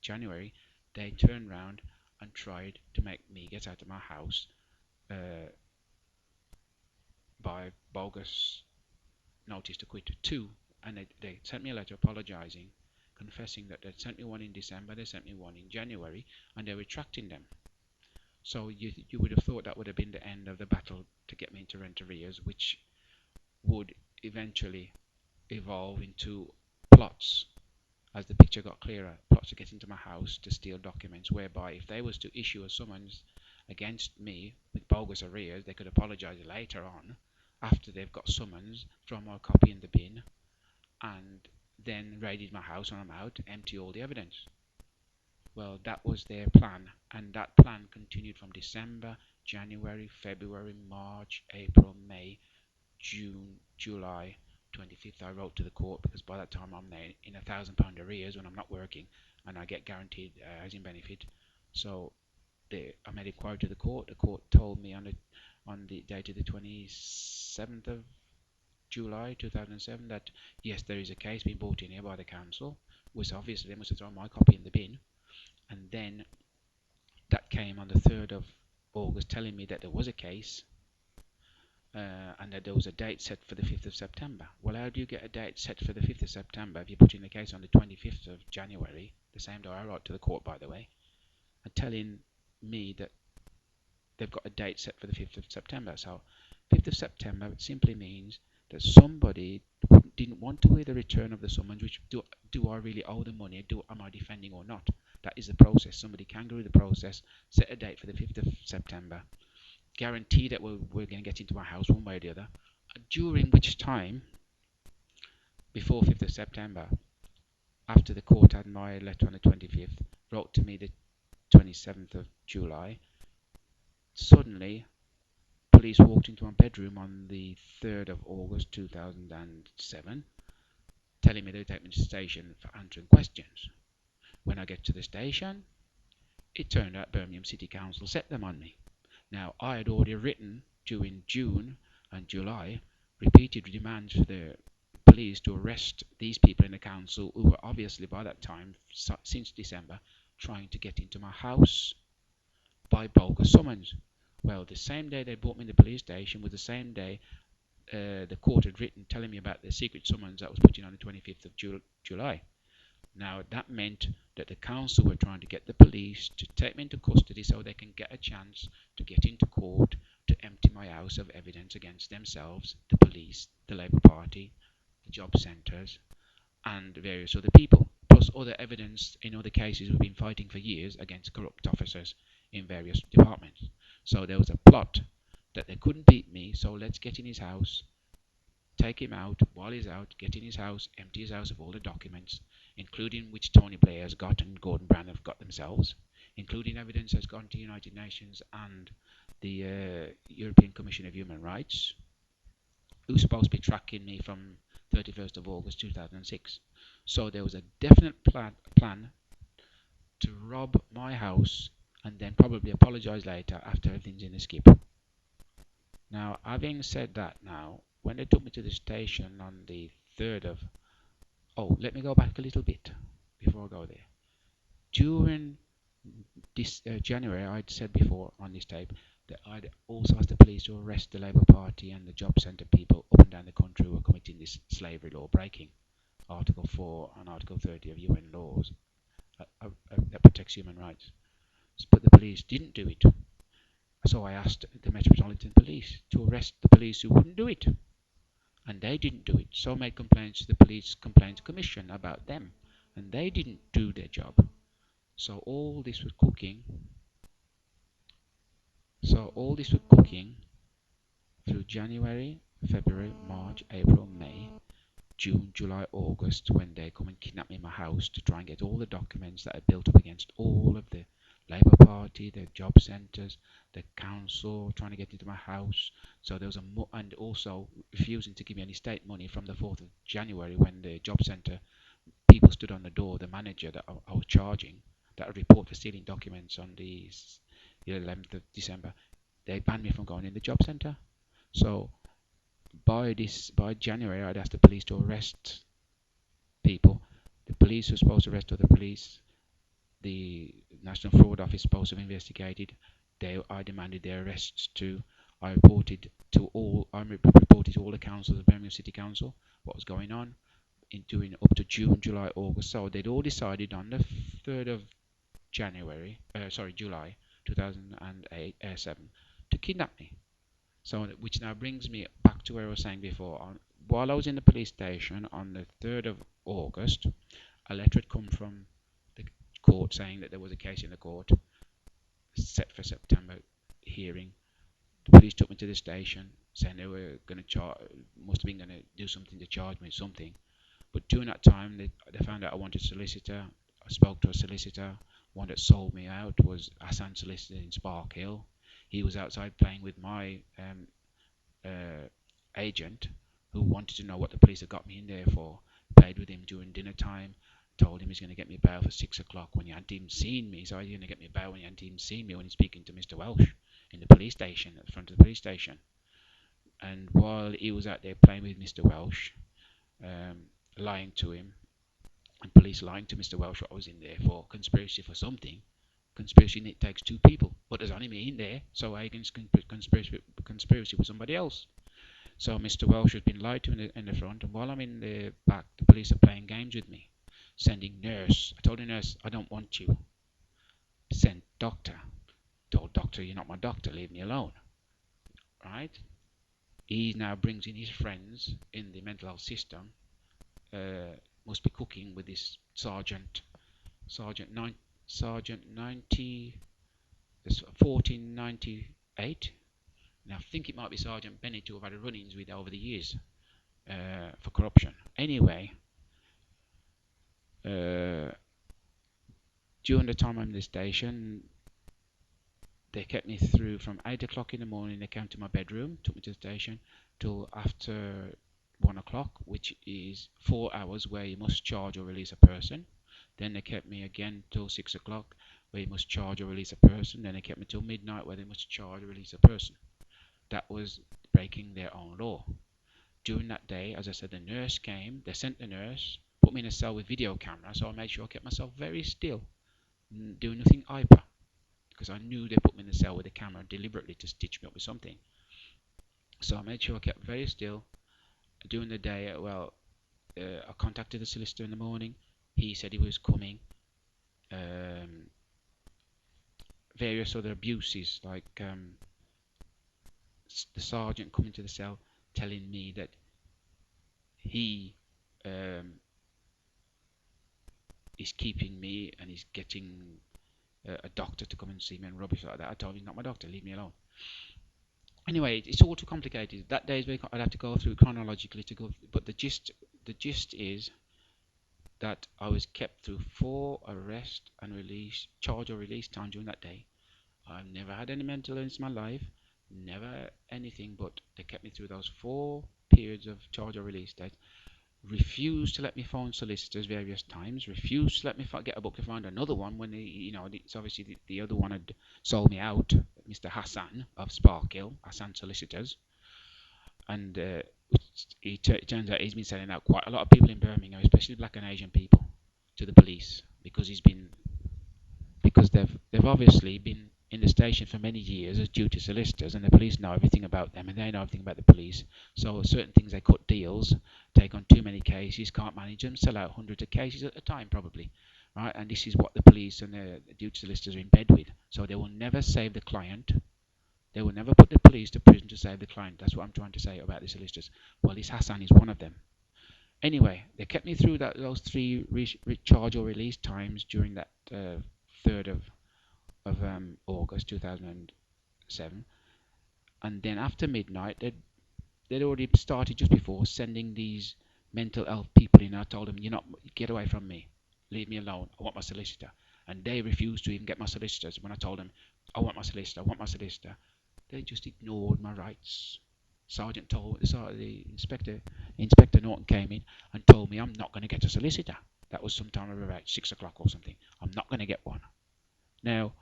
January, they turned round and tried to make me get out of my house by bogus notice to quit 2, and they sent me a letter apologising, confessing that they'd sent me one in December, they sent me one in January, and they're retracting them. So you would have thought that would have been the end of the battle to get me into rent arrears, which would eventually evolve into plots as the picture got clearer, plots to get into my house to steal documents, whereby if they was to issue a summons against me with bogus arrears, they could apologise later on after they've got summons, throw my copy in the bin, and then raided my house when I'm out, empty all the evidence. Well, that was their plan, and that plan continued from December, January, February, March, April, May, June, July 25th. I wrote to the court because by that time I'm in £1,000 arrears when I'm not working, and I get guaranteed housing benefit. So I made inquiry to the court. The court told me on the date of the 27th of July 2007 that yes, there is a case being brought in here by the council, which obviously they must have thrown my copy in the bin. And then that came on the 3rd of August telling me that there was a case and that there was a date set for the 5th of September. Well, how do you get a date set for the 5th of September if you put in the case on the 25th of January, the same day I wrote to the court, by the way, and telling me that they've got a date set for the 5th of September. So 5th of September simply means that somebody didn't want to hear the return of the summons, which do I really owe the money, am I defending or not? That is the process. Somebody can go through the process, set a date for the 5th of September, guarantee that we're going to get into my house one way or the other, during which time, before 5th of September, after the court had my letter on the 25th, wrote to me the 27th of July, suddenly police walked into my bedroom on the 3rd of August 2007, telling me they'd take me to the station for answering questions. When I get to the station, it turned out Birmingham City Council set them on me. Now, I had already written during June and July repeated demands for the police to arrest these people in the council who were obviously by that time, since December, trying to get into my house by bogus summons. Well, the same day they brought me in the police station was the same day the court had written telling me about the secret summons that was put in on the 25th of July. Now, that meant that the council were trying to get the police to take me into custody so they can get a chance to get into court to empty my house of evidence against themselves, the police, the Labour Party, the job centres, and various other people, plus other evidence in other cases we've been fighting for years against corrupt officers in various departments. So there was a plot that they couldn't beat me, so let's get in his house, take him out while he's out, get in his house, empty his house of all the documents, including which Tony Blair has got and Gordon Brown have got themselves, including evidence that's gone to the United Nations and the European Commission of Human Rights, who's supposed to be tracking me from 31st of August 2006. So there was a definite plan to rob my house and then probably apologise later after everything's in the skip. Now, having said that, now, when they took me to the station on the 3rd of... Oh, let me go back a little bit before I go there. During this January, I'd said before on this tape that I'd also asked the police to arrest the Labour Party and the job centre people up and down the country who were committing this slavery law breaking, Article 4 and Article 30 of UN laws that protects human rights. But the police didn't do it. So I asked the Metropolitan Police to arrest the police who wouldn't do it. And they didn't do it. So I made complaints to the Police Complaints Commission about them. And they didn't do their job. So all this was cooking. Through January, February, March, April, May, June, July, August, when they come and kidnap me in my house to try and get all the documents that are built up against all of the Labour Party, the job centres, the council, trying to get into my house. So there was and also refusing to give me any state money from the 4th of January when the job centre people stood on the door, the manager that I was charging, that would report for stealing documents on the 11th of December. They banned me from going in the job centre. So by January, I'd asked the police to arrest people. The police were supposed to arrest other police. the National Fraud Office supposed to have investigated. I demanded their arrests too. I reported to all the councils of Birmingham City Council what was going on in doing up to June, July, August. So they'd all decided on the 3rd of July 2007 to kidnap me. So, which now brings me back to where I was saying before. While I was in the police station on the 3rd of August, a letter had come from the court saying that there was a case in the court set for September hearing. The police took me to the station, saying they were going to must have been going to do something to charge me with something. But during that time, they found out I wanted a solicitor. I spoke to a solicitor. One that sold me out was Hassan Solicitor in Spark Hill. He was outside playing with my agent, who wanted to know what the police had got me in there for. Played with him during dinner time. Told him he's going to get me bail for 6 o'clock when he hadn't even seen me. So he's going to get me bail when he hadn't even seen me when he's speaking to Mr. Welsh in the police station, at the front of the police station. And while he was out there playing with Mr. Welsh, lying to him, and police lying to Mr. Welsh what I was in there for, conspiracy for something. Conspiracy, it takes two people, but there's only me in there, so I can conspiracy with somebody else. So Mr. Welsh has been lied to in the front, and while I'm in the back, the police are playing games with me, sending nurse. I told the nurse, I don't want you. Sent doctor. Told doctor, you're not my doctor, leave me alone. Right? He now brings in his friends in the mental health system. Must be cooking with this Sergeant 1498. And I think it might be Sergeant Bennett, who I've had run-ins with over the years for corruption. Anyway, during the time I'm in the station, they kept me through from 8 o'clock in the morning. They came to my bedroom, took me to the station, till after 1 o'clock, which is 4 hours where you must charge or release a person. Then they kept me again till 6 o'clock, where you must charge or release a person. Then they kept me till midnight, where they must charge or release a person. That was breaking their own law. During that day, as I said, the nurse came. They sent the nurse, put me in a cell with video camera, so I made sure I kept myself very still, doing nothing hyper, because I knew they put me in the cell with a camera deliberately to stitch me up with something. So I made sure I kept very still. During the day, I contacted the solicitor in the morning. He said he was coming. Various other abuses, like the sergeant coming to the cell telling me that he is keeping me and he's getting a doctor to come and see me and rubbish like that. I told him, he's not my doctor, leave me alone. Anyway, it's all too complicated. That day is very. I'd have to go through chronologically to go. But the gist is that I was kept through 4 arrest and release, charge or release time during that day. I've never had any mental illness in my life, never anything, but they kept me through those 4 periods of charge or release date. Refused to let me phone solicitors various times. Refused to let me get a book to find another one when it's obviously the other one had sold me out, Mr. Hassan of Sparkhill, Hassan Solicitors, and it turns out he's been selling out quite a lot of people in Birmingham, especially black and Asian people, to the police because they've obviously been in the station for many years as duty solicitors, and the police know everything about them and they know everything about the police. So certain things, they cut deals, take on too many cases, can't manage them, sell out hundreds of cases at a time probably, right? And this is what the police and the duty solicitors are in bed with. So they will never save the client. They will never put the police to prison to save the client. That's what I'm trying to say about the solicitors. Well, this Hassan is one of them. Anyway, they kept me through those 3 charge or release times during that 3rd of August 2007, and then after midnight they'd already started just before sending these mental health people in. I told them, get away from me, leave me alone, I want my solicitor. And they refused to even get my solicitors. When I told them I want my solicitor, they just ignored my rights. The Inspector Norton came in and told me I'm not going to get a solicitor. That was sometime around 6 o'clock or something. I'm not going to get one. Now,